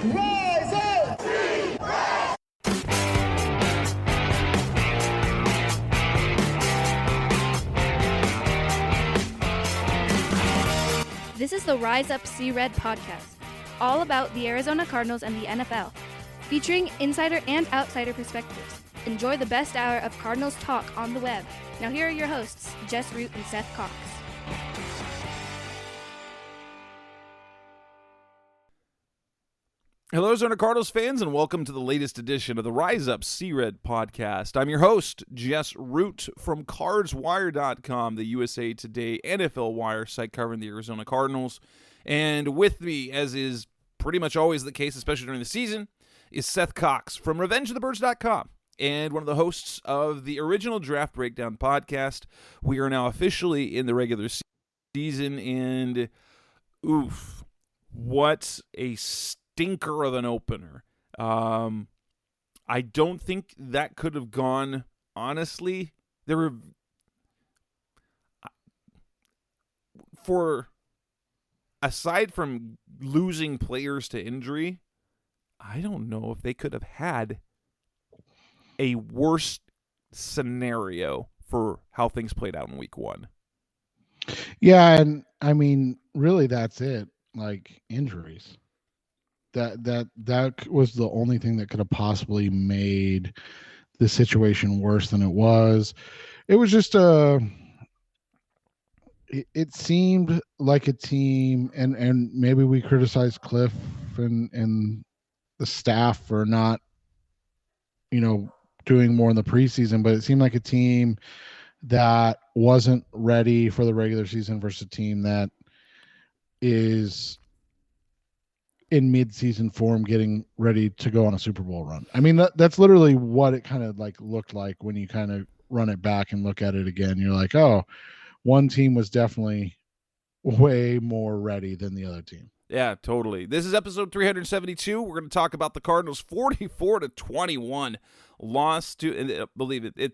Rise up! This is the Rise Up See Red podcast, all about the Arizona Cardinals and the NFL, featuring insider and outsider perspectives. Enjoy the best hour of Cardinals talk on the web. Now here are your hosts, Jess Root and Seth Cox. Hello, Arizona Cardinals fans, and welcome to the latest edition of the Rise Up See Red podcast. I'm your host, Jess Root from CardsWire.com, the USA Today NFL Wire site covering the Arizona Cardinals. And with me, as is pretty much always the case, especially during the season, is Seth Cox from RevengeOfTheBirds.com and one of the hosts of the original Draft Breakdown podcast. We are now officially in the regular season, and oof, what a stinker of an opener. I don't think that could have gone, honestly. Aside from losing players to injury, I don't know if they could have had a worse scenario for how things played out in week one. Yeah, and I mean, really that's it. Like, injuries. That was the only thing that could have possibly made the situation worse than it was. It was just it seemed like a team, and maybe we criticized Cliff and the staff for not, doing more in the preseason, but it seemed like a team that wasn't ready for the regular season versus a team that is in mid-season form getting ready to go on a Super Bowl run. I mean, that's literally what it kind of like looked like when you kind of run it back and look at it again. You're like, oh, one team was definitely way more ready than the other team. Yeah, totally. This is episode 372. We're going to talk about the Cardinals' 44-21 loss to, and believe it,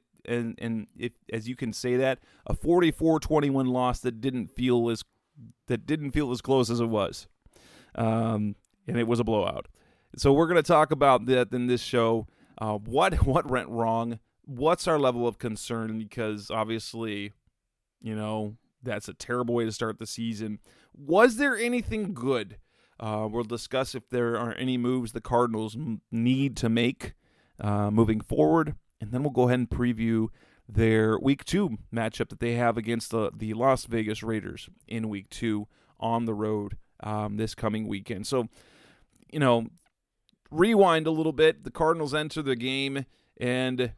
as you can say that, a 44-21 loss that didn't feel as close as it was. And it was a blowout. So we're going to talk about that in this show. What went wrong? What's our level of concern? Because obviously, that's a terrible way to start the season. Was there anything good? We'll discuss if there are any moves the Cardinals need to make moving forward. And then we'll go ahead and preview their Week 2 matchup that they have against the Las Vegas Raiders in Week 2 on the road this coming weekend. So, rewind a little bit. The Cardinals enter the game, and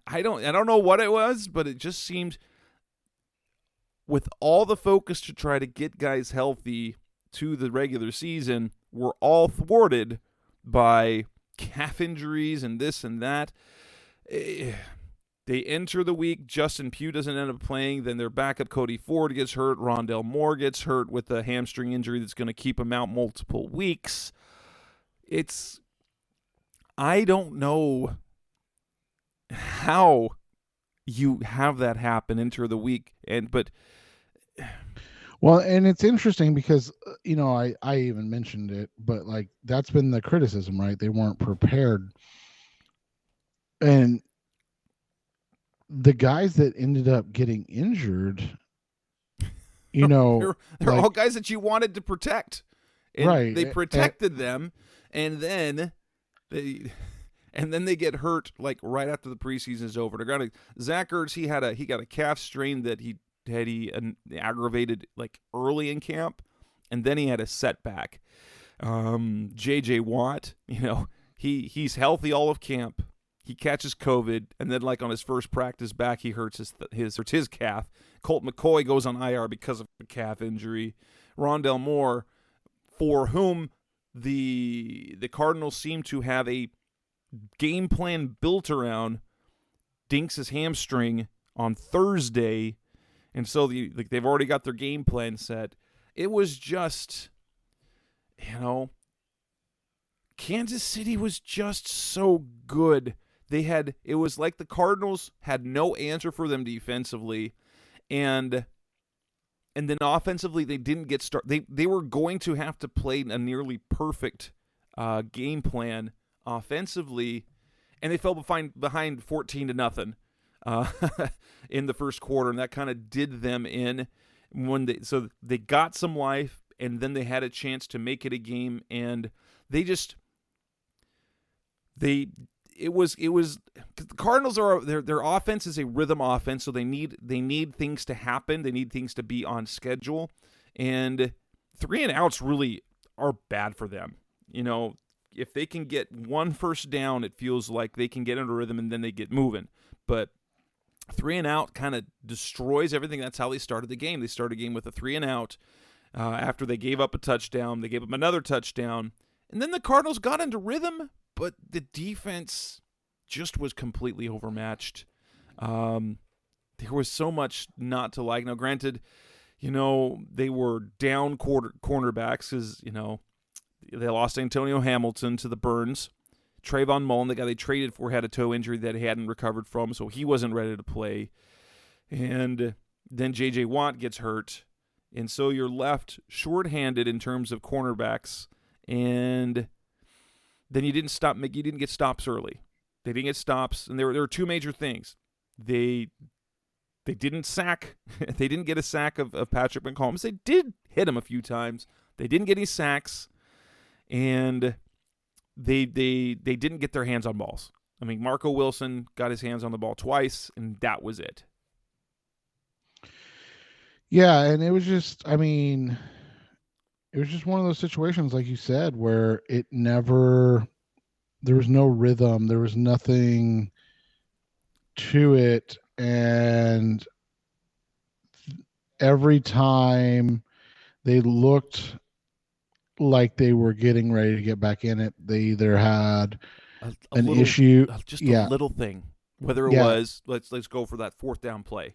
I don't know what it was, but it just seemed, with all the focus to try to get guys healthy to the regular season, we're all thwarted by calf injuries and this and that. They enter the week. Justin Pugh doesn't end up playing. Then their backup, Cody Ford, gets hurt. Rondell Moore gets hurt with a hamstring injury that's going to keep him out multiple weeks. I don't know how you have that happen, enter the week. Well, and it's interesting because, I even mentioned it, but like that's been the criticism, right? They weren't prepared. And the guys that ended up getting injured, they're all guys that you wanted to protect. And right. They protected them, and then they get hurt like right after the preseason is over. Zach Ertz, he got a calf strain that he aggravated like early in camp, and then he had a setback. J.J. Watt, he's healthy all of camp. He catches COVID, and then like on his first practice back, he hurts his calf. Colt McCoy goes on IR because of a calf injury. Rondell Moore, for whom the Cardinals seem to have a game plan built around, dinks his hamstring on Thursday, and so they've already got their game plan set. It was just, Kansas City was just so good. It was like the Cardinals had no answer for them defensively, and then offensively they didn't get started. They were going to have to play a nearly perfect game plan offensively, and they fell behind 14-0 in the first quarter, and that kind of did them in. So they got some life, and then they had a chance to make it a game, and it was cause the Cardinals their offense is a rhythm offense, so they need things to happen, they need things to be on schedule, and 3 and outs really are bad for them. If they can get one first down, it feels like they can get into rhythm and then they get moving. But 3 and out kind of destroys everything. That's how they started the game. They started the game with a 3 and out after they gave up a touchdown. They gave up another touchdown. And then the Cardinals got into rhythm, but the defense just was completely overmatched. There was so much not to like. Now, granted, they were down cornerbacks because, they lost Antonio Hamilton to the burns. Trayvon Mullen, the guy they traded for, had a toe injury that he hadn't recovered from, so he wasn't ready to play. And then J.J. Watt gets hurt. And so you're left shorthanded in terms of cornerbacks. And then you didn't get stops early. They didn't get stops. And there were 2 major things. They didn't sack. They didn't get a sack of Patrick McCollum. They did hit him a few times. They didn't get any sacks. And they didn't get their hands on balls. I mean, Marco Wilson got his hands on the ball twice, and that was it. Yeah, and it was just one of those situations, like you said, where there was no rhythm, there was nothing to it, and every time they looked like they were getting ready to get back in it, they either had a little thing, whether it was let's go for that 4th down play,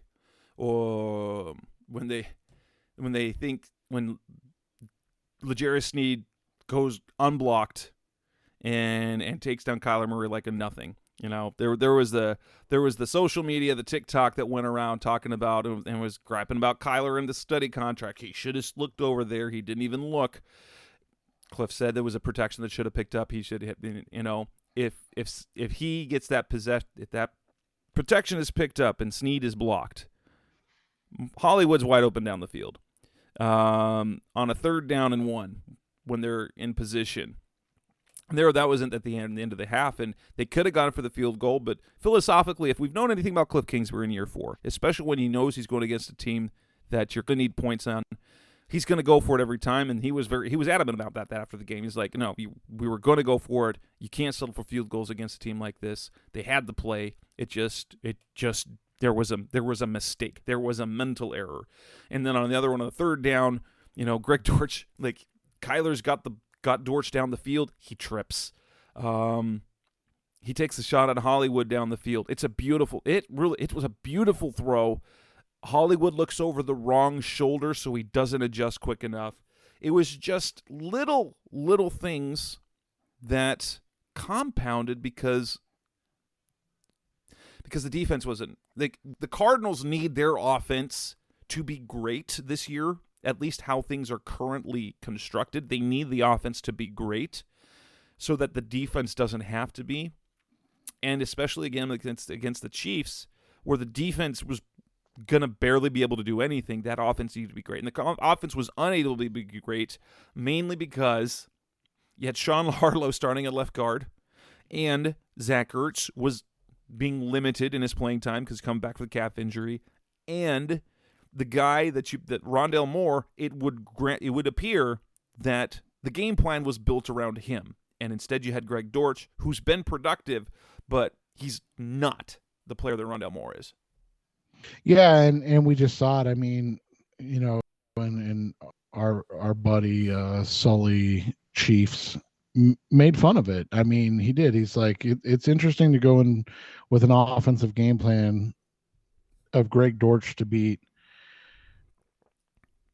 or when L'Jarius Sneed goes unblocked and takes down Kyler Murray like a nothing. There was the social media, the TikTok that went around talking about and was griping about Kyler and the study contract. He should have looked over there. He didn't even look. Cliff said there was a protection that should have picked up. He should have, if he gets that if that protection is picked up and Sneed is blocked, Hollywood's wide open down the field. On a 3rd down and 1 when they're in position. That wasn't at the end of the half, and they could have gone for the field goal, but philosophically, if we've known anything about Cliff Kingsbury in year 4, especially when he knows he's going against a team that you're going to need points on, he's going to go for it every time, and he was adamant about that after the game. He's like, no, we were going to go for it. You can't settle for field goals against a team like this. They had the play. There was a mistake. There was a mental error. And then on the other one, on the 3rd down, Greg Dortch, like Kyler's got Dortch down the field. He trips. He takes a shot at Hollywood down the field. It was a beautiful throw. Hollywood looks over the wrong shoulder, so he doesn't adjust quick enough. It was just little things that compounded because the defense wasn't. The Cardinals need their offense to be great this year, at least how things are currently constructed. They need the offense to be great so that the defense doesn't have to be. And especially, again, against the Chiefs, where the defense was going to barely be able to do anything, that offense needed to be great. And the offense was unable to be great, mainly because you had Sean Harlow starting at left guard, and Zach Ertz was being limited in his playing time because he's coming back with a calf injury, and the guy that Rondale Moore, it would appear that the game plan was built around him, and instead you had Greg Dortch, who's been productive, but he's not the player that Rondale Moore is. Yeah, and we just saw it. I mean, and our buddy Sully Chiefs made fun of it. I mean, he did. He's like, it's interesting to go in with an offensive game plan of Greg Dortch to beat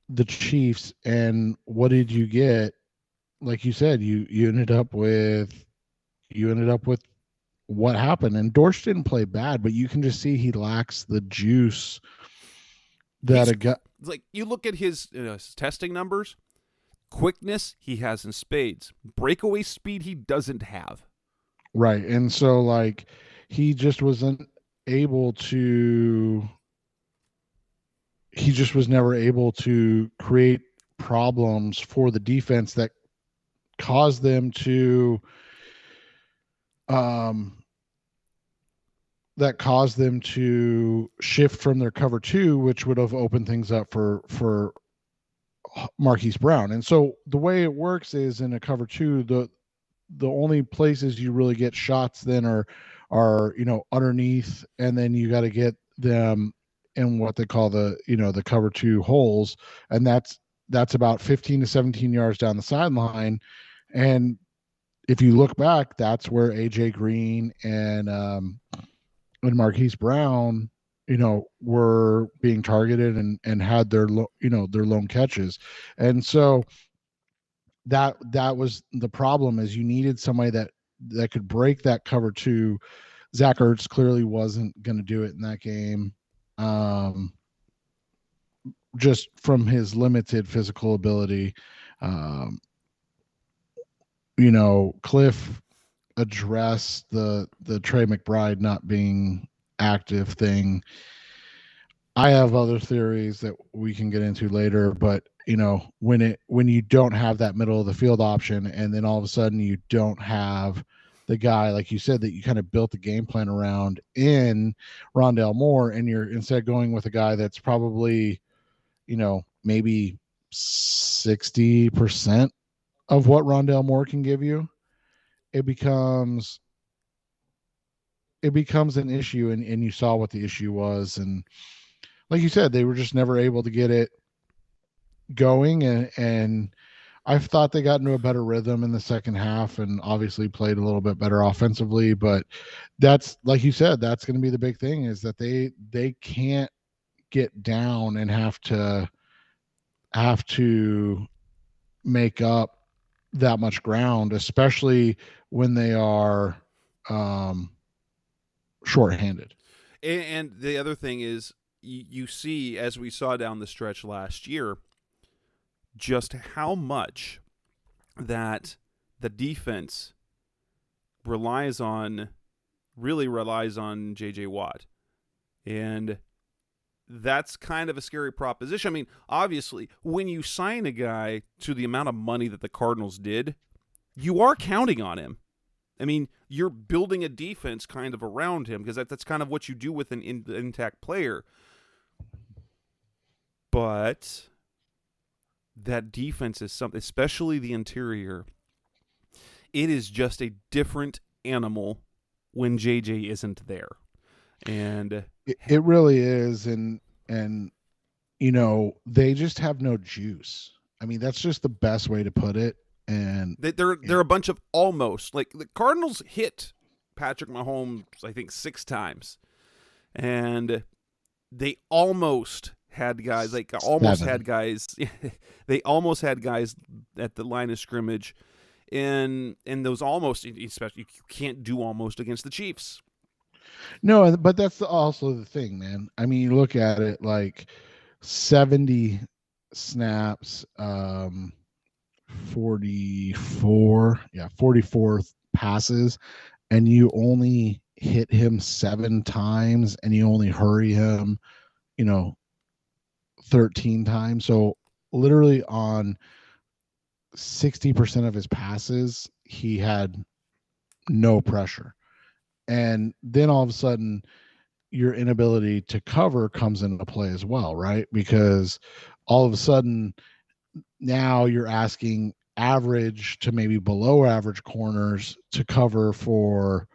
the Chiefs, and what did you get? Like you said, you ended up with what happened. And Dortch didn't play bad, but you can just see he lacks the juice that a guy. Like, you look at his testing numbers, Quickness, he has in spades. Breakaway speed, he doesn't have. Right. And so, like, he just wasn't able to, he just was never able to create problems for the defense that caused them to, shift from their cover two, which would have opened things up for Marquise Brown. And so the way it works is in a cover two, the only places you really get shots then are underneath, and then you got to get them in what they call the cover two holes, and that's about 15 to 17 yards down the sideline. And if you look back, that's where AJ Green and Marquise Brown were being targeted and had their lone catches. And so that was the problem, is you needed somebody that could break that cover two. Zach Ertz clearly wasn't going to do it in that game, just from his limited physical ability. Cliff addressed the Trey McBride not being active thing. I have other theories that we can get into later, but when you don't have that middle of the field option, and then all of a sudden you don't have the guy, like you said, that you kind of built the game plan around in Rondale Moore, and you're instead going with a guy that's probably, maybe 60% of what Rondale Moore can give you, it becomes an issue. And you saw what the issue was. And like you said, they were just never able to get it going. And I thought they got into a better rhythm in the second half and obviously played a little bit better offensively. But that's, like you said, that's going to be the big thing, is that they can't get down and have to make up that much ground, especially when they are shorthanded. And the other thing is, you see, as we saw down the stretch last year, just how much that the defense relies on J.J. Watt. And that's kind of a scary proposition. I mean, obviously, when you sign a guy to the amount of money that the Cardinals did, you are counting on him. I mean, you're building a defense kind of around him, because that's kind of what you do with an intact player. But that defense is something, especially the interior, it is just a different animal when JJ isn't there. And it really is. And they just have no juice. I mean, that's just the best way to put it. And they're a bunch of almost. Like, the Cardinals hit Patrick Mahomes, I think, 6 times. And they almost had guys, they almost had guys at the line of scrimmage. And those almost, especially, you can't do almost against the Chiefs. No, but that's also the thing, man. I mean, you look at it, like 70 snaps, 44 passes, and you only hit him 7 times, and you only hurry him, 13 times. So literally on 60% of his passes, he had no pressure. And then all of a sudden, your inability to cover comes into play as well, right? Because all of a sudden, now you're asking average to maybe below average corners to cover for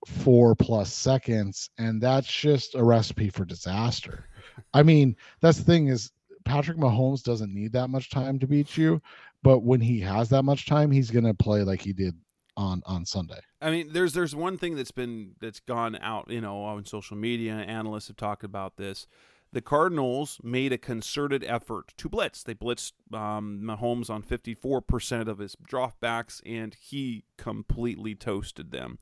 4+ seconds, and that's just a recipe for disaster. I mean, that's the thing, is Patrick Mahomes doesn't need that much time to beat you, but when he has that much time, he's going to play like he did on Sunday. I mean, there's one thing that's gone out, on social media. Analysts have talked about this. The Cardinals made a concerted effort to blitz. They blitzed Mahomes on 54% of his dropbacks, and he completely toasted them.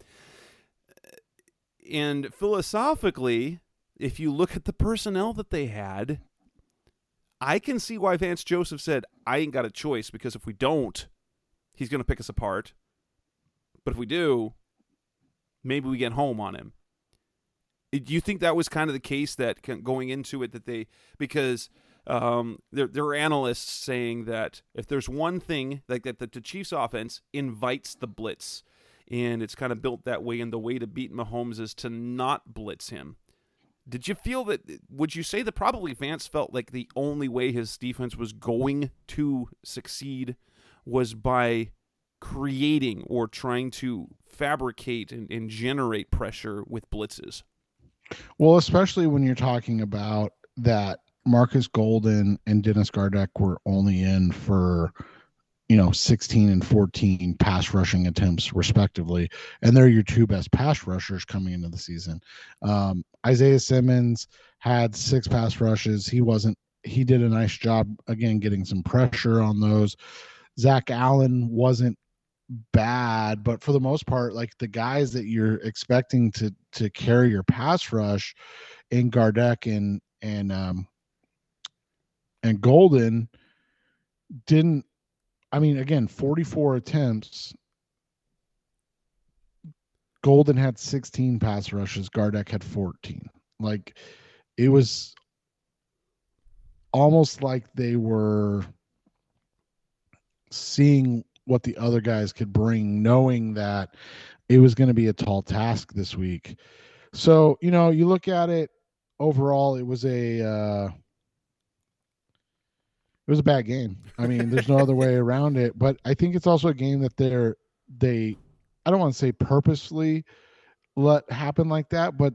And philosophically, if you look at the personnel that they had, I can see why Vance Joseph said, I ain't got a choice, because if we don't, he's going to pick us apart. But if we do, maybe we get home on him. Do you think that was kind of the case that going into it, that they, because there are analysts saying that if there's one thing, like that the Chiefs offense invites the blitz, and it's kind of built that way, and the way to beat Mahomes is to not blitz him. Did you feel that, would you say that probably Vance felt like the only way his defense was going to succeed was by creating or trying to fabricate and generate pressure with blitzes? Well, especially when you're talking about that Marcus Golden and Dennis Gardeck were only in for, 16 and 14 pass rushing attempts respectively, and they're your two best pass rushers coming into the season. Isaiah Simmons had 6 pass rushes. He did a nice job again getting some pressure on those. Zach Allen wasn't bad, but for the most part, like the guys that you're expecting to carry your pass rush in Gardeck and Golden didn't. I mean, again, 44 attempts. Golden had 16 pass rushes. Gardeck had 14. Like, it was almost like they were seeing what the other guys could bring, knowing that it was going to be a tall task this week. So, you look at it overall, it was a bad game. I mean, there's no other way around it. But I think it's also a game that they I don't want to say purposely let happen like that, but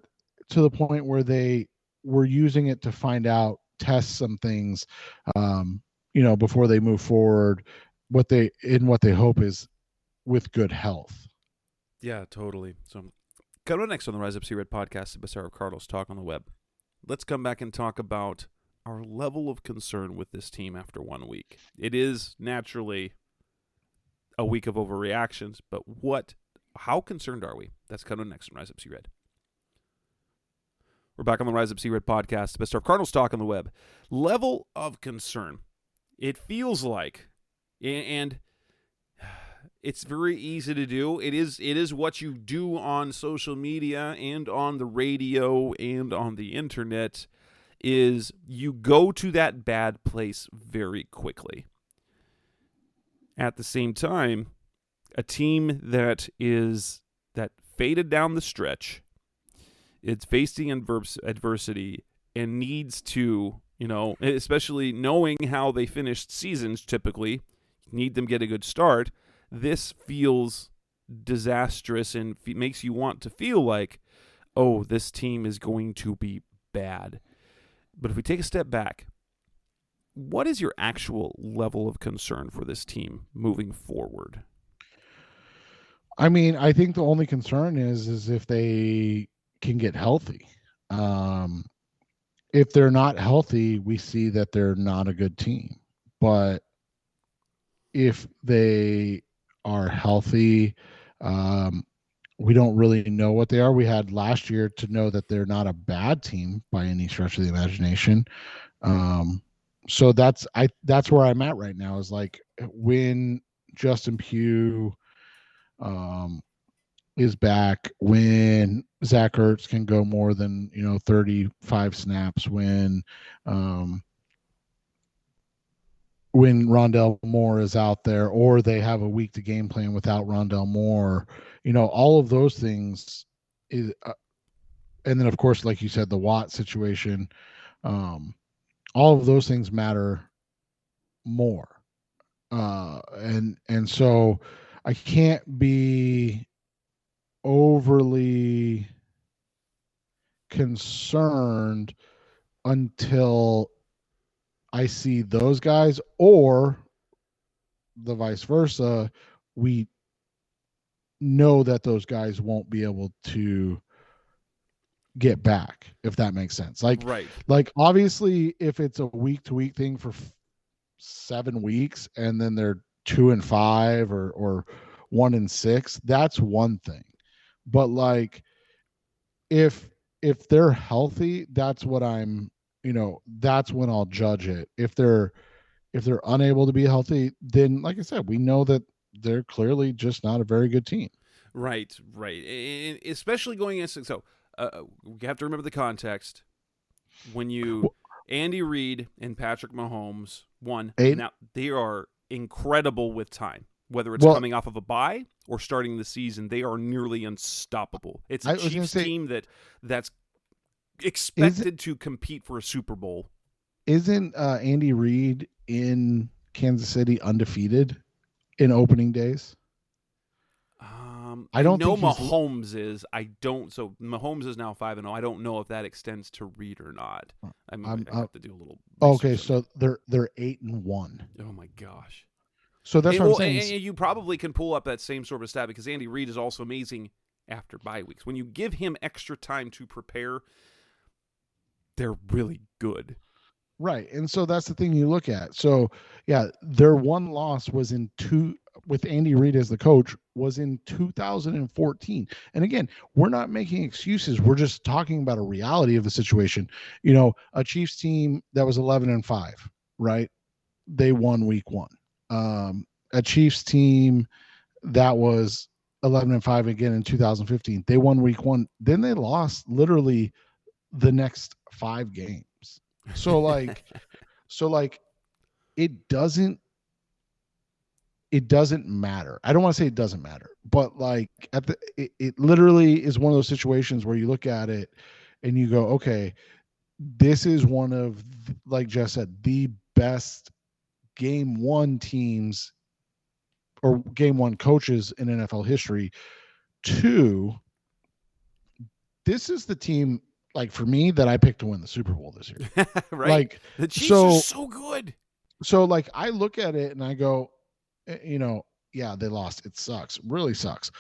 to the point where they were using it to find out, test some things, before they move forward. What they hope is with good health. Yeah, totally. So, coming up next on the Rise Up See Red podcast, the best hour of Cardinals talk on the web. Let's come back and talk about our level of concern with this team after 1 week. It is naturally a week of overreactions, but how concerned are we? That's coming next on Rise Up See Red. We're back on the Rise Up See Red podcast, the best hour of Cardinals talk on the web. Level of concern. It feels like, and it's very easy to do. It is what you do on social media and on the radio and on the internet, is you go to that bad place very quickly. At the same time, a team that faded down the stretch, it's facing adversity and needs to, especially knowing how they finished seasons typically, need them get a good start. This feels disastrous and makes you want to feel like, oh, this team is going to be bad. But if we take a step back, what is your actual level of concern for this team moving forward? I mean, I think the only concern is if they can get healthy. If they're not healthy, we see that they're not a good team. But if they are healthy, we don't really know what they are. We had last year to know that they're not a bad team by any stretch of the imagination. So that's where I'm at right now, is like when Justin Pugh is back, when Zach Ertz can go more than 35 snaps, when Rondell Moore is out there, or they have a week to game plan without Rondell Moore, all of those things is, and then of course, like you said, the Watt situation, all of those things matter more. And so I can't be overly concerned until I see those guys, or the vice versa. We know that those guys won't be able to get back, if that makes sense. Right. Like obviously, if it's a week-to-week thing for 7 weeks and then they're 2-5 or 1-6, that's one thing. But like if they're healthy, that's what I'm that's when I'll judge it. If they're unable to be healthy, then like I said, we know that they're clearly just not a very good team. Right. And especially going against, so we have to remember the context. When Andy Reid and Patrick Mahomes, now they are incredible with time. Whether it's coming off of a bye or starting the season, they are nearly unstoppable. It's a Chiefs team that's expected to compete for a Super Bowl. Isn't Andy Reid in Kansas City undefeated in opening days? I don't know Mahomes is. I don't. So Mahomes is now 5-0. I don't know if that extends to Reid or not. I have to do a little. Okay, so they're 8-1. Oh my gosh. So that's what I'm saying. And you probably can pull up that same sort of stat because Andy Reid is also amazing after bye weeks. When you give him extra time to prepare, they're really good. Right. And so that's the thing you look at. So, yeah, their one loss was with Andy Reid as the coach was in 2014. And again, we're not making excuses. We're just talking about a reality of the situation. A Chiefs team that was 11-5, right? They won week 1. A Chiefs team that was 11-5 again in 2015. They won week 1. Then they lost literally the next 5 games. So like it doesn't matter. I don't want to say it doesn't matter, but like it literally is one of those situations where you look at it and you go, okay, this is one of, like Jess said, the best game 1 teams or game 1 coaches in NFL history. 2, this is the team, like for me, that I picked to win the Super Bowl this year. Right. Like the Chiefs are so good. So like I look at it and I go, yeah, they lost. It sucks. It really sucks.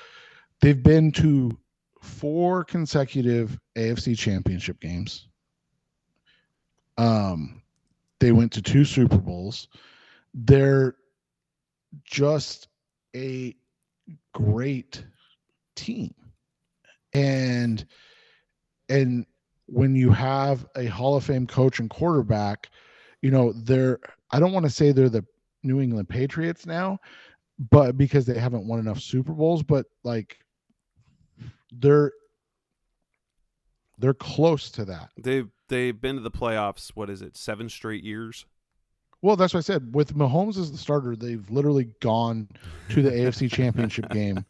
They've been to 4 consecutive AFC championship games. They went to 2 Super Bowls. They're just a great team. And when you have a Hall of Fame coach and quarterback, I don't want to say they're the New England Patriots now, but because they haven't won enough Super Bowls, but like they're close to that. They've been to the playoffs, what is it, 7 straight years? Well, that's what I said. With Mahomes as the starter, they've literally gone to the AFC Championship game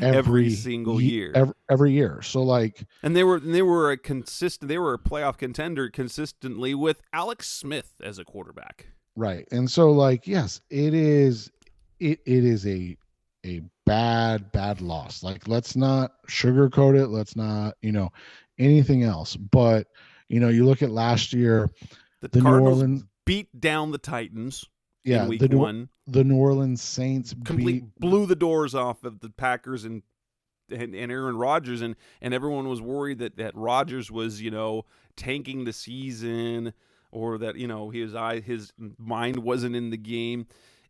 every single year. Every year. So like, and they were a playoff contender consistently with Alex Smith as a quarterback. Right. And so like, yes, it is a bad loss. Like, let's not sugarcoat it. Let's not, anything else. But, you look at last year, the Cardinals New Orleans beat down the Titans. Yeah, in week 1. The New Orleans Saints blew the doors off of the Packers and Aaron Rodgers, and everyone was worried that Rodgers was tanking the season, or that his mind wasn't in the game.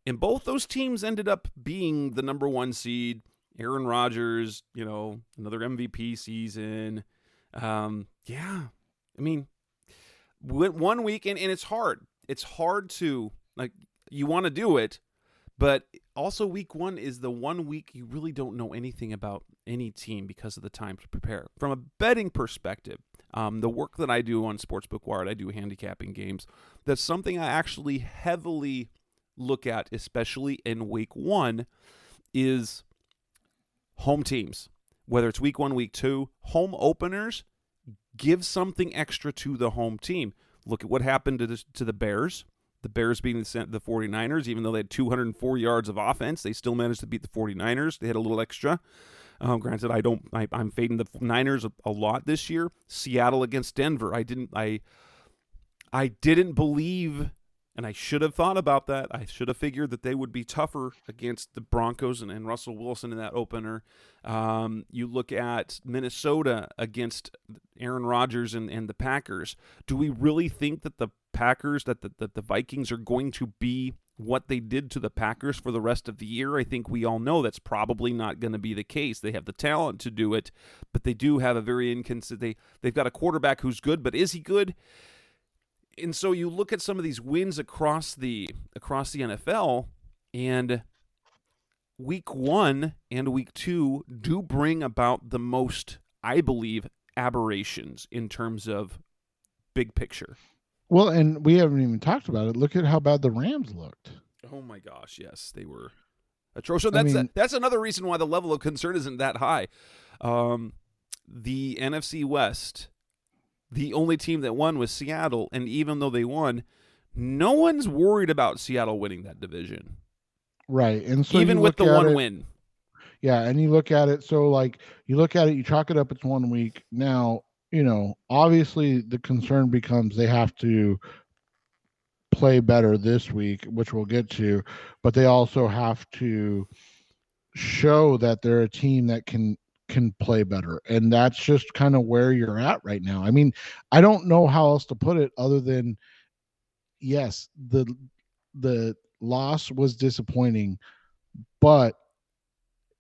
And both those teams ended up being the number 1 seed. Aaron Rodgers, another MVP season. I mean, went 1 week, and it's hard. It's hard to, like, you want to do it, but also week 1 is the 1 week you really don't know anything about any team because of the time to prepare. From a betting perspective, the work that I do on Sportsbook Wired, I do handicapping games. That's something I actually heavily look at, especially in week 1, is home teams. Whether it's week 1, week 2, home openers give something extra to the home team. Look at what happened to the Bears. The Bears beating the 49ers, even though they had 204 yards of offense, they still managed to beat the 49ers. They had a little extra. Granted, I'm fading the Niners a lot this year. Seattle against Denver. I didn't believe, and I should have thought about that. I should have figured that they would be tougher against the Broncos and Russell Wilson in that opener. You look at Minnesota against Aaron Rodgers and the Packers. Do we really think that the Packers, that the Vikings are going to be what they did to the Packers for the rest of the year? I think we all know that's probably not going to be the case. They have the talent to do it, but they do have a very inconsistent. They've got a quarterback who's good, but is he good? And so you look at some of these wins across the NFL, and week 1 and week 2 do bring about the most, I believe, aberrations in terms of big picture. Well, and we haven't even talked about it. Look at how bad the Rams looked. Oh my gosh, yes, they were atrocious. That's another reason why the level of concern isn't that high. The NFC West, the only team that won was Seattle, and even though they won, no one's worried about Seattle winning that division. Right. And so even with the one win. Yeah, and you look at it, so like you look at it, you chalk it up, it's 1 week. Now, obviously the concern becomes they have to play better this week, which we'll get to, but they also have to show that they're a team that can play better. And that's just kind of where you're at right now. I mean, I don't know how else to put it other than, yes, the loss was disappointing, but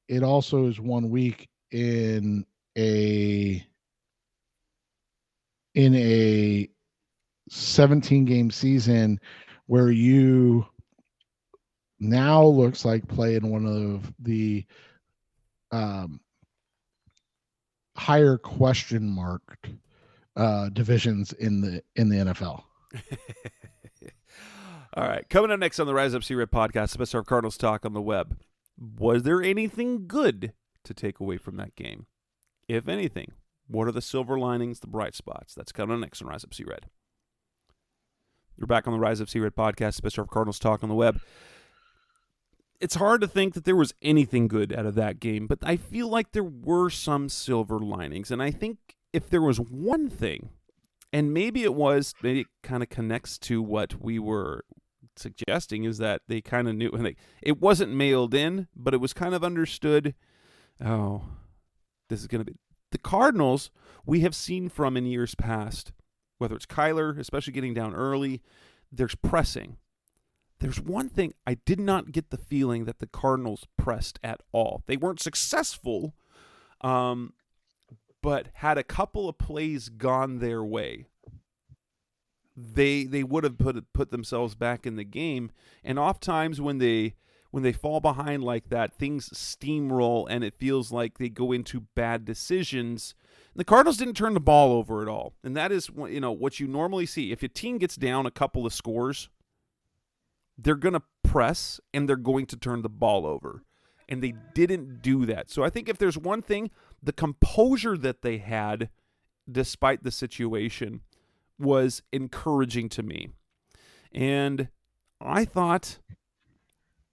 it also is 1 week in a 17-game season where you now looks like playing one of the higher question marked divisions in the NFL. All right, coming up next on the Rise Up See Red podcast, Special Cardinals talk on the web. Was there anything good to take away from that game? If anything, what are the silver linings, the bright spots? That's coming up next on Rise Up See Red. You're back on the Rise Up See Red podcast, Special Cardinals talk on the web. It's hard to think that there was anything good out of that game, but I feel like there were some silver linings. And I think if there was one thing, and maybe it kind of connects to what we were suggesting, is that they kind of knew, it wasn't mailed in, but it was kind of understood, this is going to be the Cardinals we have seen from in years past, whether it's Kyler, especially getting down early, there's pressing. There's one thing, I did not get the feeling that the Cardinals pressed at all. They weren't successful, but had a couple of plays gone their way, they would have put themselves back in the game. And oftentimes when they fall behind like that, things steamroll and it feels like they go into bad decisions. The Cardinals didn't turn the ball over at all, and that is what you normally see. If a team gets down a couple of scores, they're going to press and they're going to turn the ball over. And they didn't do that. So I think if there's one thing, the composure that they had despite the situation was encouraging to me. And I thought,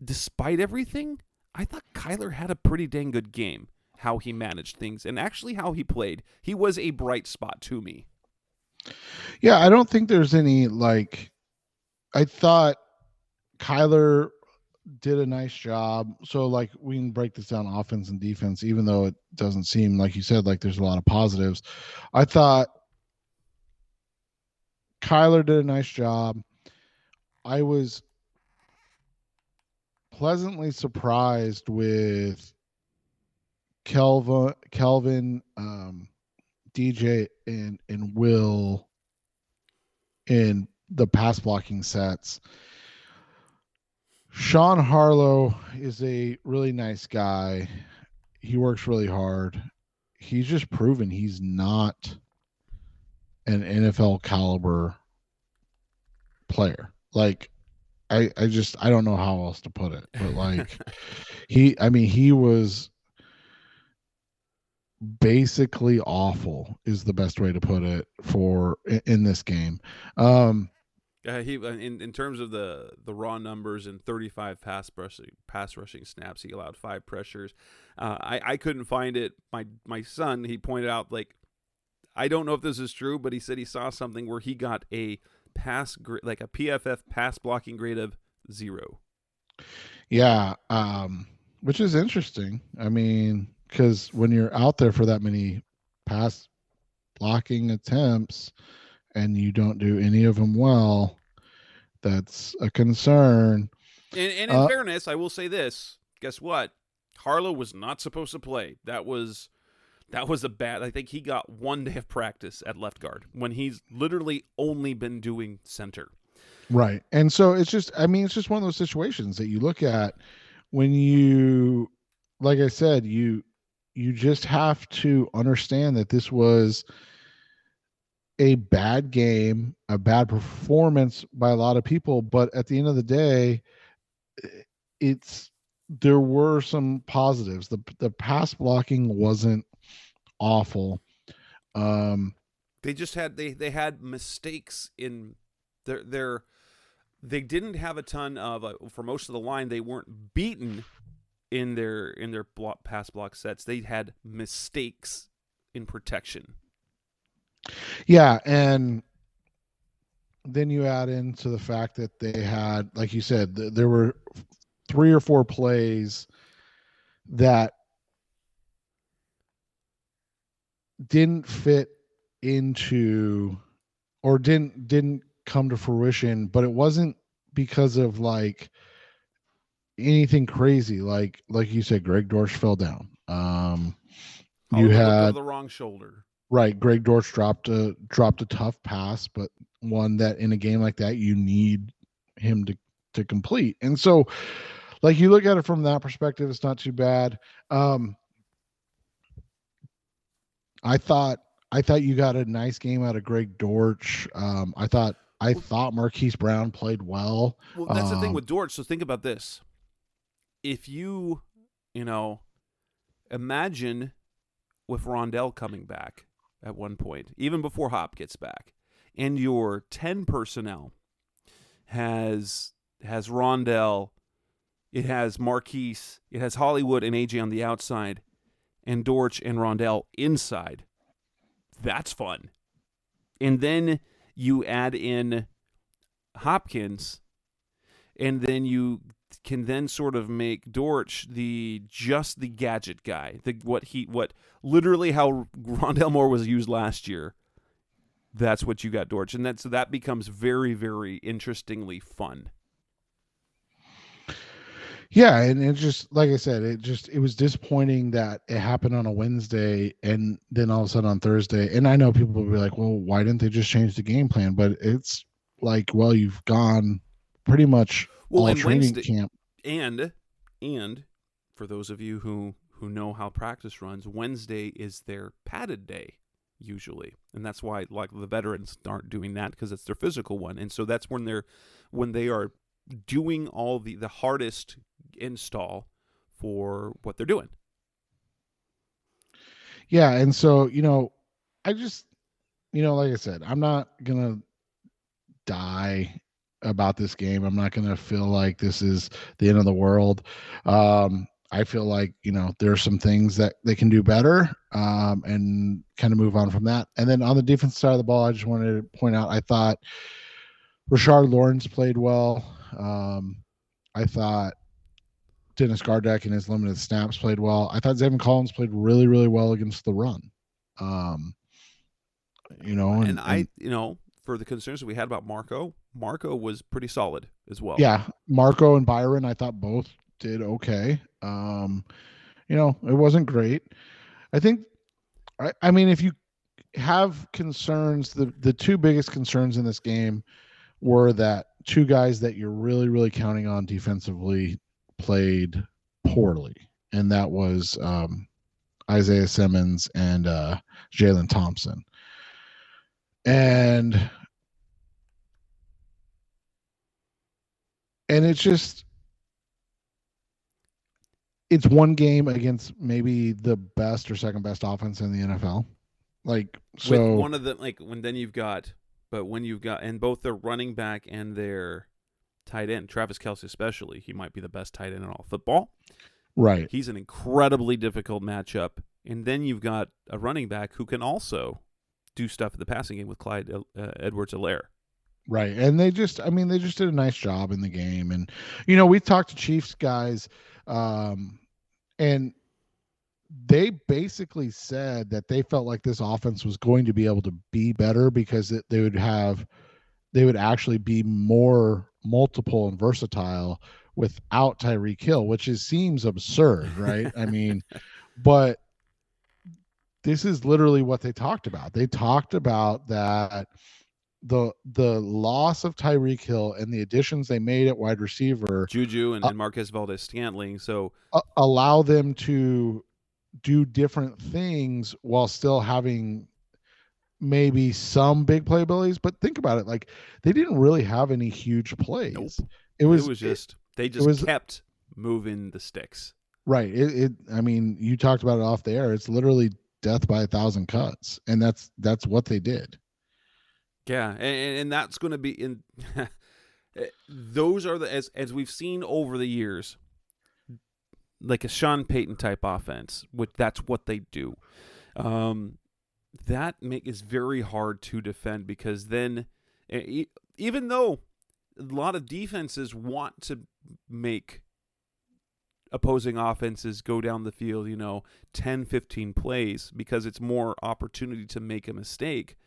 despite everything, I thought Kyler had a pretty dang good game, how he managed things and actually how he played. He was a bright spot to me. Yeah, I don't think there's any, I thought Kyler did a nice job. So we can break this down offense and defense, even though it doesn't seem, like you said, like there's a lot of positives. I thought Kyler did a nice job. I was pleasantly surprised with Kelvin, DJ, and Will in the pass blocking sets. Sean Harlow is a really nice guy. He works really hard. He's just proven he's not an NFL caliber player. I don't know how else to put it, but he was basically awful is the best way to put it in this game. He in terms of the raw numbers and 35 pass rushing snaps, he allowed 5 pressures. I couldn't find it. My son, he pointed out, I don't know if this is true, but he said he saw something where he got a pass a PFF pass blocking grade of 0. Yeah, which is interesting. I mean, because when you're out there for that many pass blocking attempts and you don't do any of them well, that's a concern. And in fairness, I will say this. Guess what? Harlow was not supposed to play. That was That was a bad. I think he got 1 day of practice at left guard when he's literally only been doing center. Right. And so it's just one of those situations that you look at when you, like I said, you just have to understand that this was a bad game, a bad performance by a lot of people, but at the end of the day, there were some positives. The pass blocking wasn't awful. They just had they had mistakes in their they didn't have a ton of for most of the line. They weren't beaten in their pass block sets. They had mistakes in protection. Yeah, and then you add into the fact that they had, like you said, there were 3 or 4 plays that didn't fit into or didn't come to fruition, but it wasn't because of like anything crazy. Like you said, Greg Dortch fell down. You had the wrong shoulder. Right, Greg Dortch dropped a tough pass, but one that in a game like that you need him to complete. And so, like, you look at it from that perspective, it's not too bad. I thought you got a nice game out of Greg Dortch. I thought Marquise Brown played well. Well, that's the thing with Dortch. So think about this: if you imagine with Rondell coming back at one point, even before Hop gets back, and your 10 personnel has Rondell, it has Marquise, it has Hollywood and AJ on the outside, and Dortch and Rondell inside. That's fun. And then you add in Hopkins, and then you can then sort of make Dortch the gadget guy. What literally how Rondell Moore was used last year. That's what you got, Dortch. And so that becomes very, very interestingly fun. Yeah, and it just, like I said, it was disappointing that it happened on a Wednesday and then all of a sudden on Thursday. And I know people will be like, well, why didn't they just change the game plan? But it's like, well, you've gone pretty much all training camp. And for those of you who know how practice runs, Wednesday is their padded day usually. And that's why like the veterans aren't doing that, because it's their physical one. And so that's when they are doing all the hardest install for what they're doing. Yeah, and so, I just, like I said, I'm not going to die about this game. I'm not going to feel like this is the end of the world. I feel like, there are some things that they can do better, and kind of move on from that. And then on the defense side of the ball, I just wanted to point out, I thought Rashard Lawrence played well. I thought Dennis Gardeck in his limited snaps played well. I thought Zayvon Collins played really, really well against the run. For the concerns that we had about Marco was pretty solid as well. Yeah, Marco and Byron, I thought both did okay. It wasn't great. I think, I mean, if you have concerns, the 2 biggest concerns in this game were that 2 guys that you're really, really counting on defensively played poorly, and that was Isaiah Simmons and Jalen Thompson. And it's one game against maybe the best or second best offense in the NFL. Like, so with one of the, like, when you've got and both their running back and their tight end, Travis Kelce especially, he might be the best tight end in all football. Right. He's an incredibly difficult matchup. And then you've got a running back who can also do stuff in the passing game with Clyde Edwards-Helaire. Right. And they just did a nice job in the game. And, we talked to Chiefs guys, and they basically said that they felt like this offense was going to be able to be better because they would actually be more multiple and versatile without Tyreek Hill, which seems absurd, right? I mean, but this is literally what they talked about. They talked about that the loss of Tyreek Hill and the additions they made at wide receiver, Juju and Marquez Valdez-Scantling. So allow them to do different things while still having maybe some big playabilities. But think about it, like they didn't really have any huge plays. Nope. They just kept moving the sticks. Right. I mean, you talked about it off the air. It's literally death by 1,000 cuts, and that's what they did. Yeah, and that's going to be in. Those are as we've seen over the years, like a Sean Payton type offense. That's what they do. That is very hard to defend because then, even though a lot of defenses want to make opposing offenses go down the field, 10, 15 plays because it's more opportunity to make a mistake.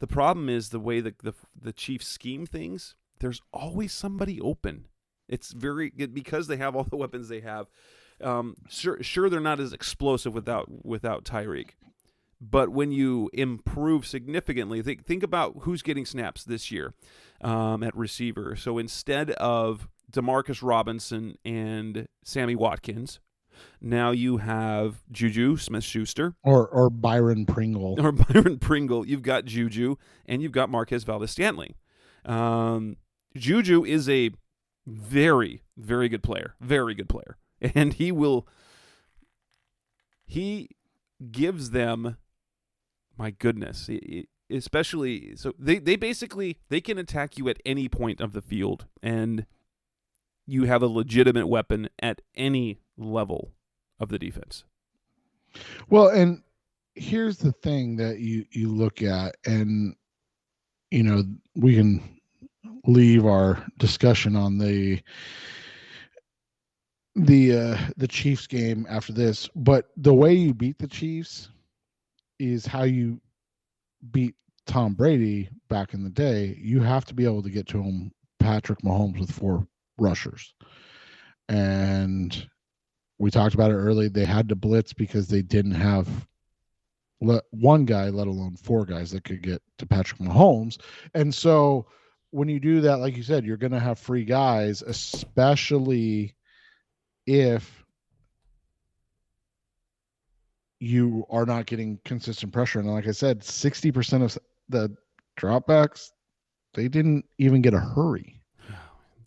The problem is the way the Chiefs scheme things. There's always somebody open. It's because they have all the weapons they have. Sure, they're not as explosive without Tyreek, but when you improve significantly, think about who's getting snaps this year at receiver. So instead of Demarcus Robinson and Sammy Watkins, now you have Juju Smith-Schuster. Or Byron Pringle. You've got Juju, and you've got Marquez Valdez-Scantling. Juju is a very, very good player. Very good player. And he gives them, my goodness, especially, so they basically, they can attack you at any point of the field, and you have a legitimate weapon at any level of the defense. Well, and here's the thing that you look at, and we can leave our discussion on the Chiefs game after this, but the way you beat the Chiefs is how you beat Tom Brady back in the day. You have to be able to get to him, Patrick Mahomes, with 4 rushers. And we talked about it early. They had to blitz because they didn't have one guy, let alone 4 guys that could get to Patrick Mahomes. And so when you do that, like you said, you're going to have free guys, especially if you are not getting consistent pressure. And like I said, 60% of the dropbacks, they didn't even get a hurry.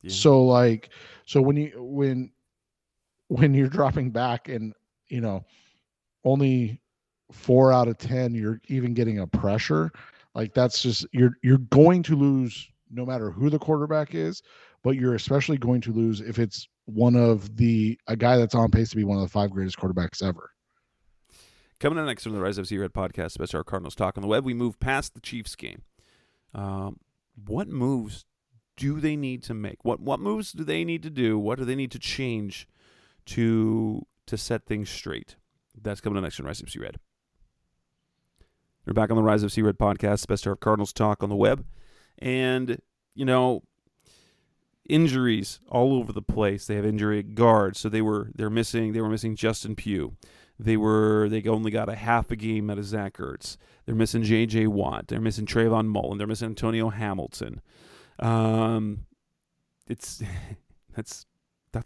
Yeah. So when you're dropping back and only 4 out of 10 you're even getting a pressure, like that's just you're going to lose no matter who the quarterback is, but you're especially going to lose if it's a guy that's on pace to be one of the 5 greatest quarterbacks ever. Coming up next from the Rise of Red podcast, special Cardinals Talk on the Web, we move past the Chiefs game. What moves do they need to make? What moves do they need to do? What do they need to change to set things straight? That's coming up next on Rise of Red. We're back on the Rise of Red podcast, special Cardinals Talk on the Web, and injuries all over the place. They have injury at guard, so they were missing Justin Pugh. They only got a half a game out of Zach Ertz. They're missing J.J. Watt. They're missing Trayvon Mullen. They're missing Antonio Hamilton. That's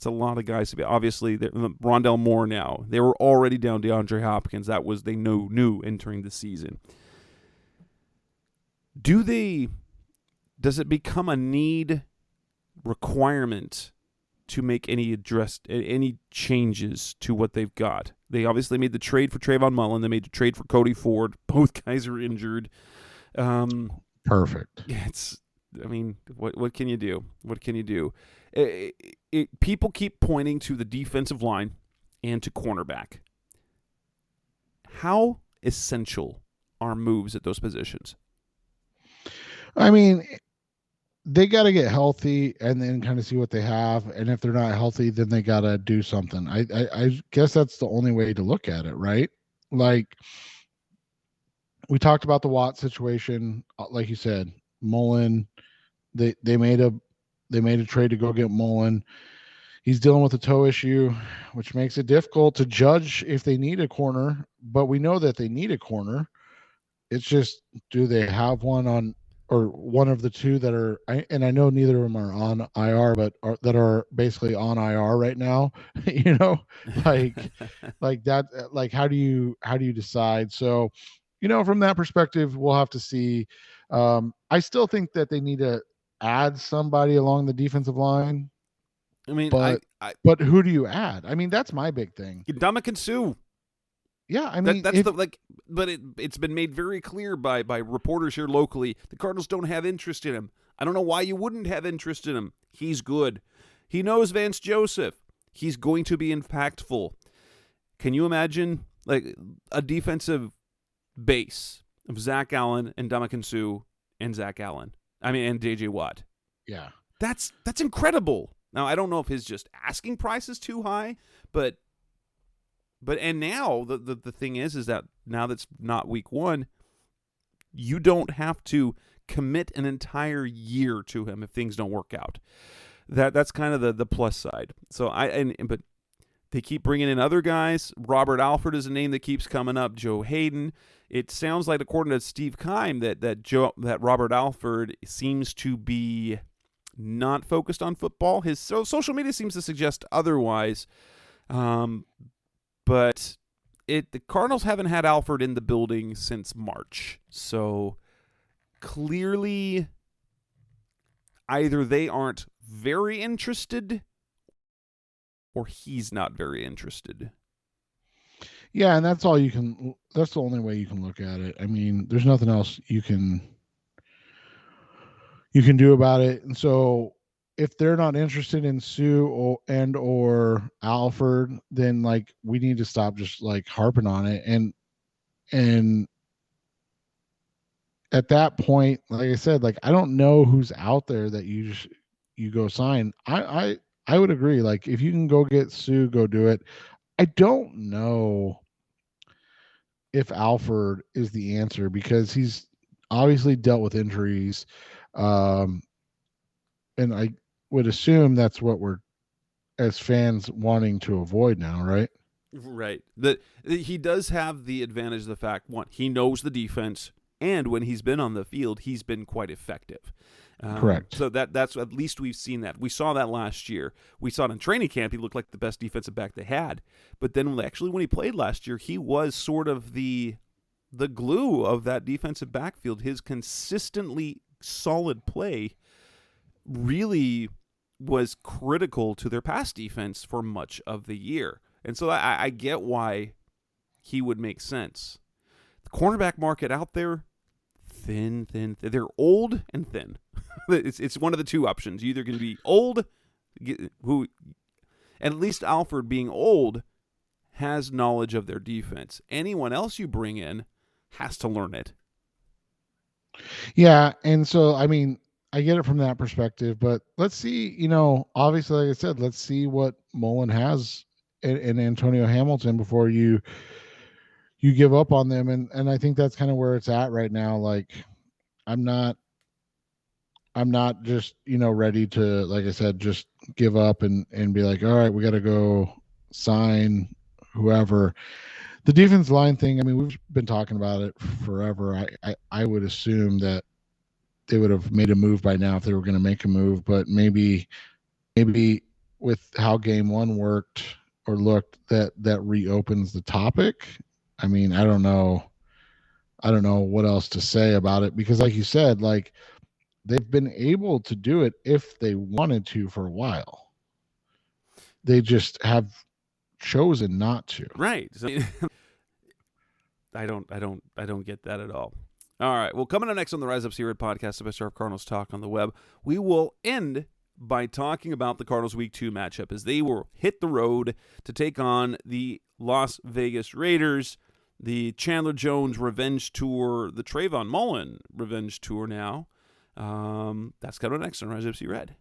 a lot of guys to be. Obviously, Rondell Moore now. They were already down DeAndre Hopkins. That was they knew entering the season. Does it become a need requirement to make any changes to what they've got? They obviously made the trade for Trayvon Mullen. They made the trade for Cody Ford. Both guys are injured. Perfect. What can you do? What can you do? People keep pointing to the defensive line and to cornerback. How essential are moves at those positions? I mean, they got to get healthy and then kind of see what they have. And if they're not healthy, then they got to do something. I guess that's the only way to look at it, right? Like we talked about the Watt situation. Like you said, Mullen, they made a trade to go get Mullen. He's dealing with a toe issue, which makes it difficult to judge if they need a corner, but we know that they need a corner. It's just, do they have one on, or one of the two that are, and I know neither of them are on IR, but that are basically on IR right now, like, like that, like, how do you decide? So, from that perspective, we'll have to see. I still think that they need to add somebody along the defensive line, I mean, but who do you add? I mean, that's my big thing. Ndamukong Suh. Yeah, I mean, that's but it's been made very clear by reporters here locally. The Cardinals don't have interest in him. I don't know why you wouldn't have interest in him. He's good. He knows Vance Joseph. He's going to be impactful. Can you imagine like a defensive base of Zach Allen and Ndamukong Suh and Zach Allen? I mean, and DJ Watt. Yeah, that's incredible. Now I don't know if his just asking price is too high, but and now the thing is that now that's not week one, you don't have to commit an entire year to him if things don't work out. That's kind of the plus side. So but they keep bringing in other guys. Robert Alford is a name that keeps coming up. Joe Hayden. It sounds like, according to Steve Keim, that Robert Alford seems to be not focused on football. His social media seems to suggest otherwise. But the Cardinals haven't had Alford in the building since March. So clearly either they aren't very interested or he's not very interested. Yeah, and that's the only way you can look at it. I mean, there's nothing else you can do about it. And so if they're not interested in Suh or Alford, then like we need to stop just like harping on it. And at that point, like I said, like I don't know who's out there that you go sign. I would agree. Like if you can go get Suh, go do it. I don't know if Alford is the answer because he's obviously dealt with injuries. And I would assume that's what we're, as fans, wanting to avoid now, right? Right. He does have the advantage of the fact, one, he knows the defense, and when he's been on the field, he's been quite effective. Correct. So that's at least we've seen that. We saw that last year. We saw it in training camp. He looked like the best defensive back they had. But then when he played last year, he was sort of the glue of that defensive backfield. His consistently solid play really was critical to their pass defense for much of the year. And so I get why he would make sense. The cornerback market out there, thin. They're old and thin. It's one of the two options. You're either going to be old, and at least Alford being old has knowledge of their defense. Anyone else you bring in has to learn it. Yeah, and so I mean, I get it from that perspective, but let's see, obviously, like I said, let's see what Mullen has in Antonio Hamilton before you give up on them. And I think that's kind of where it's at right now. Like, I'm not just, ready to, like I said, just give up and be like, all right, we got to go sign whoever. The defense line thing, I mean, we've been talking about it forever. I would assume that they would have made a move by now if they were going to make a move, but maybe with how game one worked or looked, that reopens the topic. I mean, I don't know what else to say about it because, like you said, like they've been able to do it if they wanted to for a while. They just have chosen not to. Right. So, I don't get that at all. All right. Well, coming up next on the Rise Up See Red podcast, the best of Cardinals talk on the web, we will end by talking about the Cardinals Week 2 matchup as they will hit the road to take on the Las Vegas Raiders, the Chandler Jones Revenge Tour, the Trayvon Mullen Revenge Tour now. That's coming up next on Rise Up See Red.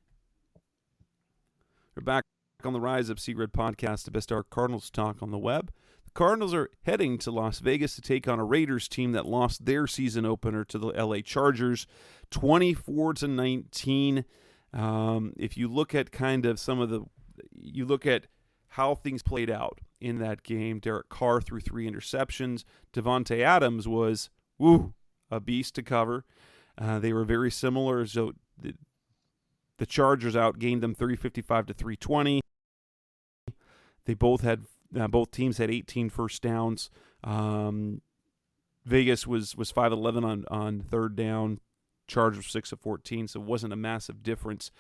We're back on the Rise Up See Red podcast, the best of Cardinals talk on the web. The Cardinals are heading to Las Vegas to take on a Raiders team that lost their season opener to the LA Chargers 24-19. If you look at kind of some of the you look at how things played out in that game. Derek Carr threw 3 interceptions. Devontae Adams was a beast to cover. They were very similar. So the Chargers outgained them 355 to 320. They both teams had 18 first downs. Vegas was 5-11 on third down. Chargers 6 of 14, so it wasn't a massive difference.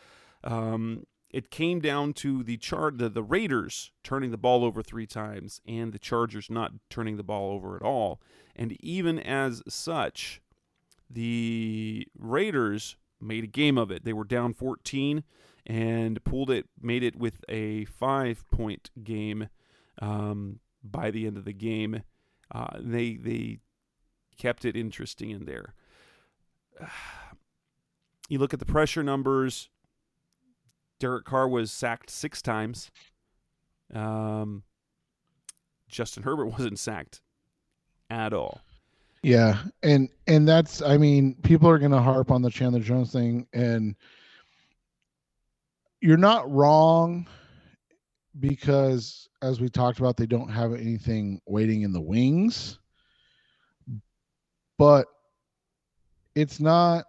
It came down to the Raiders turning the ball over 3 times and the Chargers not turning the ball over at all. And even as such, the Raiders made a game of it. They were down 14 and made it with a 5-point game by the end of the game. They kept it interesting in there. You look at the pressure numbers. Derek Carr was sacked 6 times. Justin Herbert wasn't sacked at all. Yeah, and that's, I mean, people are going to harp on the Chandler Jones thing, and you're not wrong, because as we talked about, they don't have anything waiting in the wings. But it's not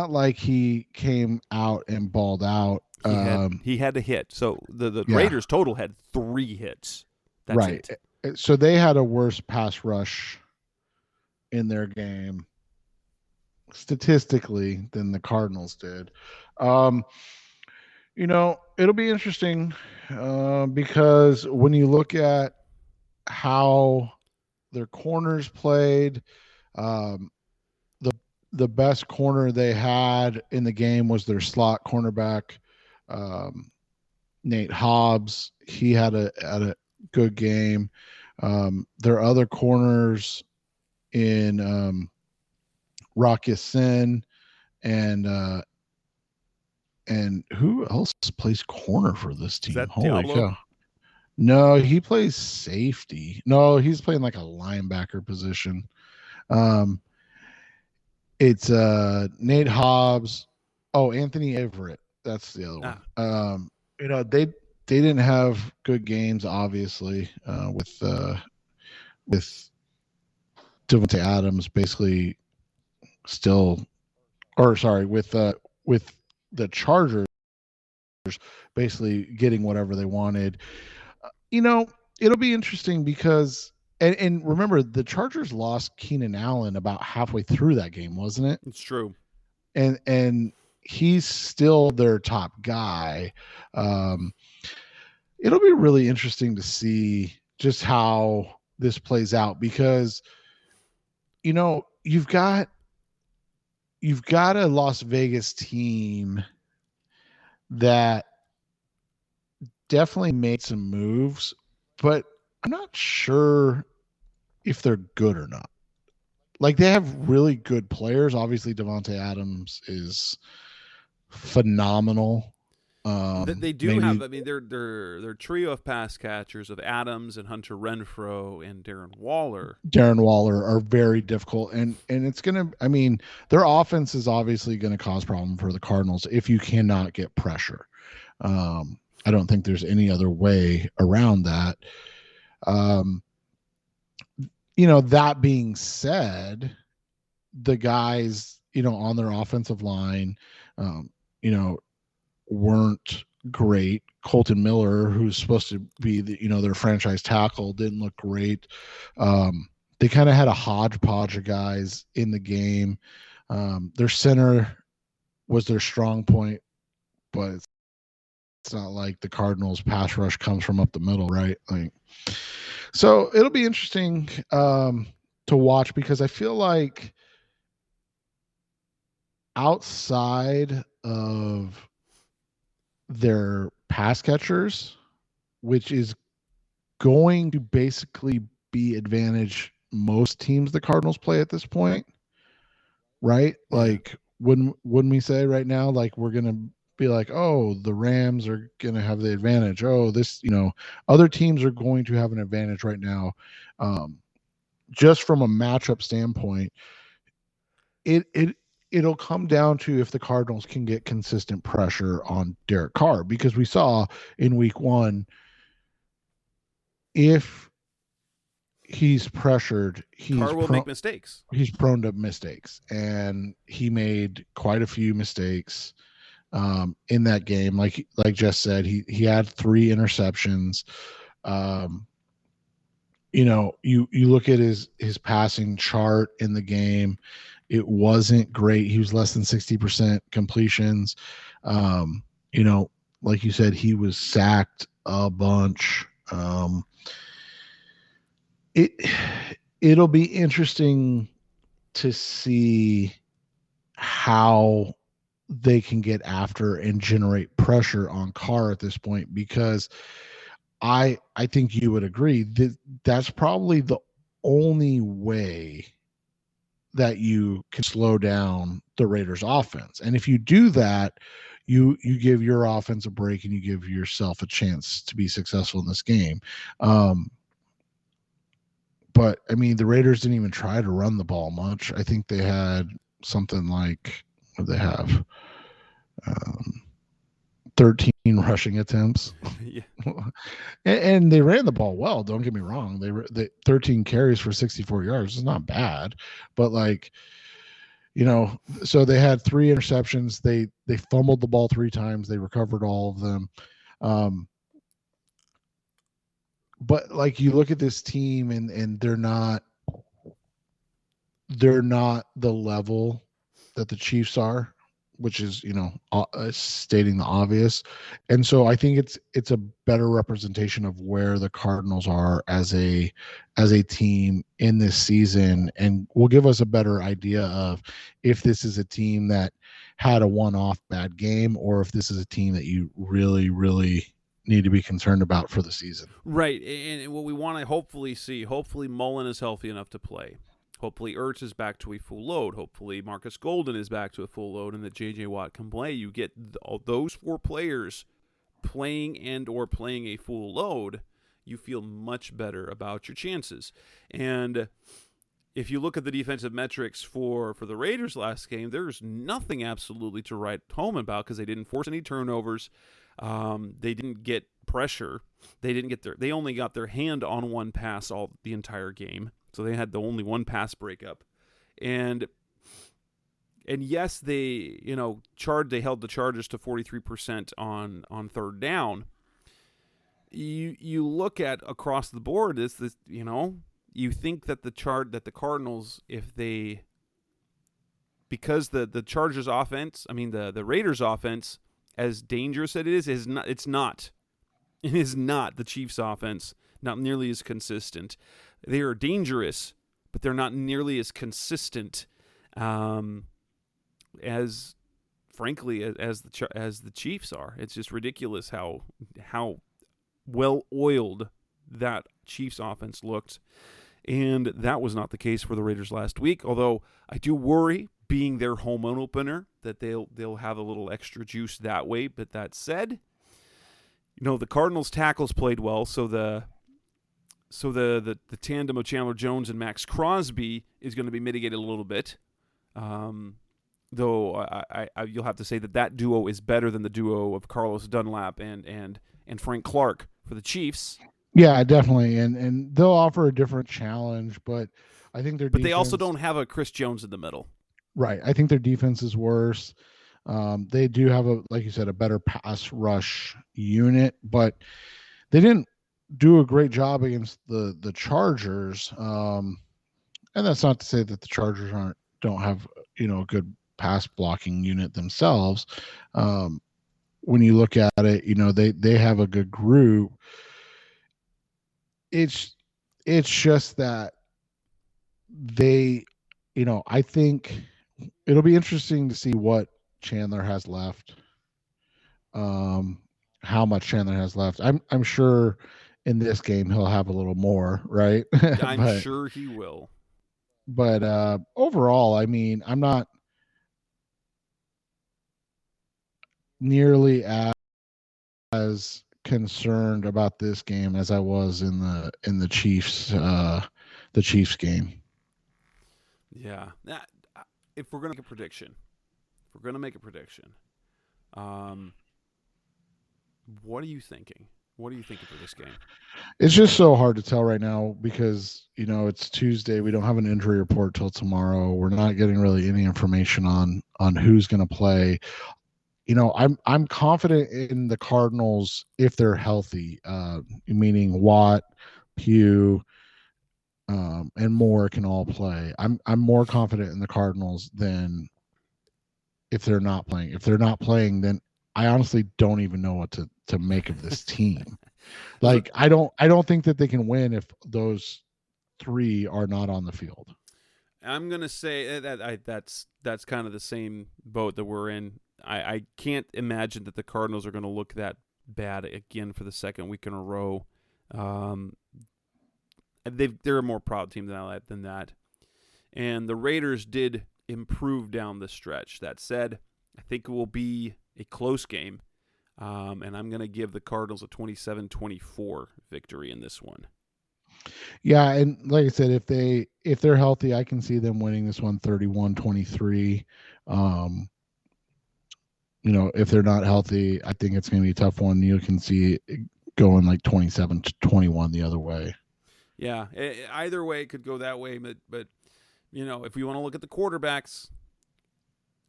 like he came out and balled out. He had to hit. So the Yeah. Raiders total had 3 hits. That's right. it. So they had a worse pass rush in their game statistically than the Cardinals did. It'll be interesting because when you look at how their corners played, the best corner they had in the game was their slot cornerback, Nate Hobbs. He had a good game. Their other corners in Rock Ya-Sin and who else plays corner for this team? Is that Holy Diablo? cow. No, he plays safety. No, he's playing like a linebacker position. It's Nate Hobbs. Oh, Anthony Everett. That's the other one. They didn't have good games, obviously, with Devontae Adams basically with the Chargers basically getting whatever they wanted. It'll be interesting because and remember, the Chargers lost Keenan Allen about halfway through that game, wasn't it? It's true. And he's still their top guy. It'll be really interesting to see just how this plays out, because you've got a Las Vegas team that definitely made some moves, but I'm not sure if they're good or not. Like, they have really good players. Obviously, Devontae Adams is phenomenal. They do have. I mean, their trio of pass catchers of Adams and Hunter Renfrow and Darren Waller are very difficult, and it's gonna. I mean, their offense is obviously going to cause problem for the Cardinals if you cannot get pressure. I don't think there's any other way around that. That being said, the guys, on their offensive line, weren't great. Colton Miller, who's supposed to be their franchise tackle, didn't look great. They kind of had a hodgepodge of guys in the game. Their center was their strong point, but it's not like the Cardinals pass rush comes from up the middle, right? So it'll be interesting to watch, because I feel like outside of their pass catchers, which is going to basically be advantage most teams the Cardinals play at this point, right? Like, wouldn't we say right now, like, we're going to be like, oh, the Rams are going to have the advantage. Oh, other teams are going to have an advantage right now. Just from a matchup standpoint, it'll come down to if the Cardinals can get consistent pressure on Derek Carr, because we saw in week 1, if he's pressured, Carr will make mistakes. He's prone to mistakes, and he made quite a few mistakes in that game. Like Jess said, he had 3 interceptions. You look at his passing chart in the game, it wasn't great. He was less than 60% completions. Like you said, he was sacked a bunch. It'll be interesting to see how they can get after and generate pressure on Carr at this point, because I think you would agree that that's probably the only way that you can slow down the Raiders offense. And if you do that, you give your offense a break and you give yourself a chance to be successful in this game. But I mean, the Raiders didn't even try to run the ball much. I think they had something like, what did they have? 13 rushing attempts. Yeah. And they ran the ball well. Don't get me wrong. They 13 carries for 64 yards is not bad, but so they had 3 interceptions. They fumbled the ball 3 times. They recovered all of them. But like, you look at this team and they're not the level that the Chiefs are, which is, stating the obvious. And so I think it's a better representation of where the Cardinals are as a team in this season, and will give us a better idea of if this is a team that had a one-off bad game, or if this is a team that you really, really need to be concerned about for the season. Right. And what we want to hopefully Mullen is healthy enough to play. Hopefully Ertz is back to a full load. Hopefully Marcus Golden is back to a full load, and that J.J. Watt can play. You get those 4 players playing or playing a full load, you feel much better about your chances. And if you look at the defensive metrics for the Raiders last game, there's nothing absolutely to write home about, because they didn't force any turnovers. They didn't get pressure. They only got their hand on 1 pass the entire game. So they had the only 1 pass breakup. And yes, they held the Chargers to 43% on 3rd down. You look at across the board, you think that the Cardinals, because the Chargers offense, the Raiders offense, as dangerous as it is not. It is not the Chiefs offense. Not nearly as consistent. They are dangerous, but they're not nearly as consistent as the Chiefs are. It's just ridiculous how well oiled that Chiefs offense looked, and that was not the case for the Raiders last week. Although I do worry, being their home opener, that they'll have a little extra juice that way. But that said, the Cardinals tackles played well, so the tandem of Chandler Jones and Max Crosby is going to be mitigated a little bit. Though you'll have to say that duo is better than the duo of Carlos Dunlap and Frank Clark for the Chiefs. Yeah, definitely, and they'll offer a different challenge, but I think their defense, they also don't have a Chris Jones in the middle. Right, I think their defense is worse. They do have like you said, a better pass rush unit, but they didn't do a great job against the Chargers. And that's not to say that the Chargers don't have a good pass blocking unit themselves. When you look at it, they have a good group. It's just that I think it'll be interesting to see what Chandler has left. How much Chandler has left. I'm sure in this game he'll have a little more, right? I'm sure he will. But overall, I'm not nearly as concerned about this game as I was in the Chiefs game. Yeah. if we're going to make a prediction, what are you thinking? What are you thinking for this game? It's just so hard to tell right now because, it's Tuesday. We don't have an injury report till tomorrow. We're not getting really any information on who's going to play. I'm confident in the Cardinals if they're healthy, meaning Watt, Pugh, and Moore can all play. I'm more confident in the Cardinals than if they're not playing. If they're not playing, then I honestly don't even know what to make of this team. Like I don't think that they can win if those three are not on the field. I'm gonna say that's kind of the same boat that we're in. I can't imagine that the Cardinals are going to look that bad again for the second week in a row. They're a more proud team than that. And the Raiders did improve down the stretch. That said, I think it will be a close game. And I'm going to give the Cardinals a 27-24 victory in this one. Yeah, and like I said, if they're healthy, I can see them winning this one 31-23. If they're not healthy, I think it's going to be a tough one. You can see it going like 27-21 the other way. Yeah, either way it could go that way. But if we want to look at the quarterbacks,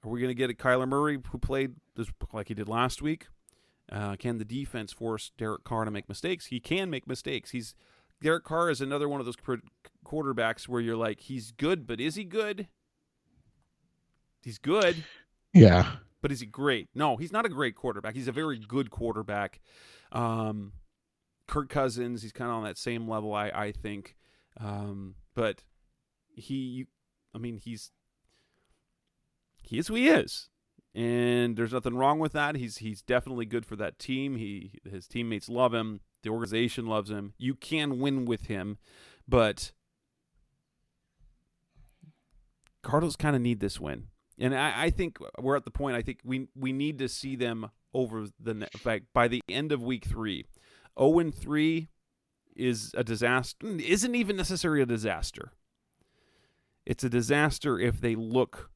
are we going to get a Kyler Murray who played like he did last week? Can the defense force Derek Carr to make mistakes? He can make mistakes. Derek Carr is another one of those quarterbacks where you're like, he's good, but is he good? He's good. Yeah. But is he great? No, he's not a great quarterback. He's a very good quarterback. Kirk Cousins, he's kind of on that same level, I think. But he is who he is. And there's nothing wrong with that. He's definitely good for that team. His teammates love him. The organization loves him. You can win with him, but Cardinals kind of need this win. And I think we're at the point. I think we need to see them over by the end of week 3. 0-3 is a disaster. Isn't even necessarily a disaster. It's a disaster if they look.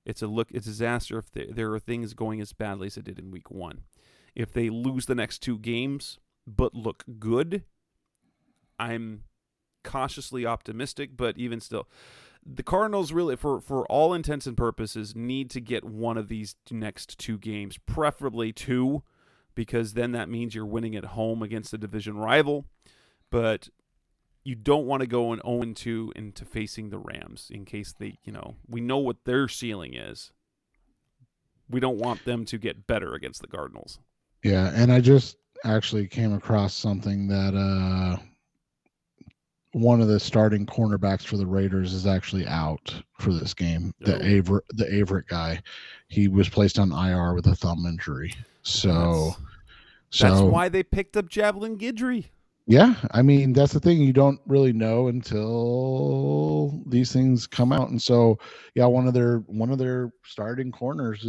It's a disaster if there are things going as badly as it did in week 1. If they lose the next 2 games but look good, I'm cautiously optimistic. But even still, the Cardinals really, for all intents and purposes, need to get one of these next 2 games, preferably 2, because then that means you're winning at home against a division rival. But you don't want to go an 0-2 into facing the Rams in case we know what their ceiling is. We don't want them to get better against the Cardinals. Yeah, and I just actually came across something that one of the starting cornerbacks for the Raiders is actually out for this game. The Averett guy, he was placed on IR with a thumb injury. So that's why they picked up Javelin Guidry. Yeah, I mean, that's the thing. You don't really know until these things come out. And so, yeah, one of their starting corners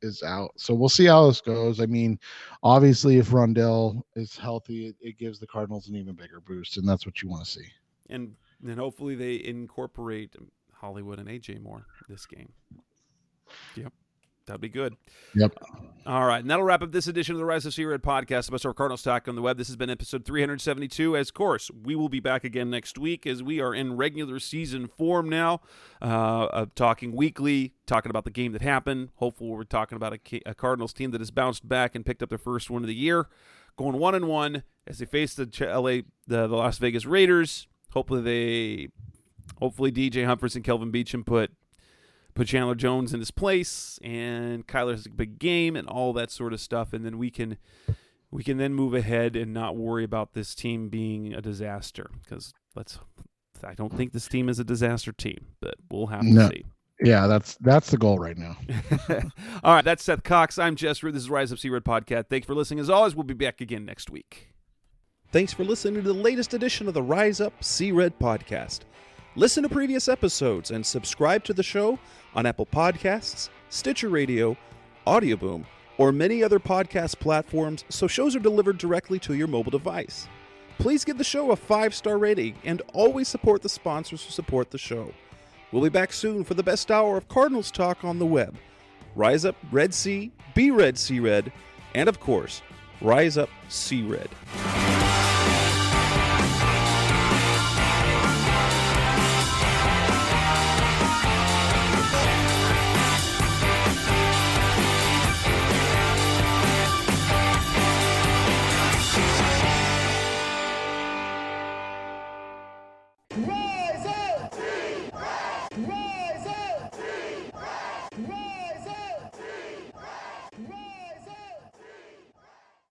is out. So we'll see how this goes. I mean, obviously, if Rondell is healthy, it gives the Cardinals an even bigger boost, and that's what you want to see. And hopefully they incorporate Hollywood and AJ Moore this game. Yep. That'd be good. Yep. All right, and that'll wrap up this edition of the Rise of C-Red podcast about our Cardinals talk on the web. This has been episode 372. As of course, we will be back again next week as we are in regular season form now, talking weekly, talking about the game that happened. Hopefully, we're talking about a Cardinals team that has bounced back and picked up their first win of the year, going 1-1 as they face the Las Vegas Raiders. Hopefully, DJ Humphries and Kelvin Beachum put Chandler Jones in his place, and Kyler has a big game and all that sort of stuff, and then we can then move ahead and not worry about this team being a disaster, because I don't think this team is a disaster team, but we'll have to see. Yeah, that's the goal right now. All right, that's Seth Cox. I'm Jess Root. This is Rise Up C-Red Podcast. Thanks for listening. As always, we'll be back again next week. Thanks for listening to the latest edition of the Rise Up C-Red Podcast. Listen to previous episodes and subscribe to the show on Apple Podcasts, Stitcher Radio, Audioboom, or many other podcast platforms so shows are delivered directly to your mobile device. Please give the show a 5-star rating and always support the sponsors who support the show. We'll be back soon for the best hour of Cardinals talk on the web. Rise up, Red Sea, be Red, See Red, and of course, Rise up, See Red. Run!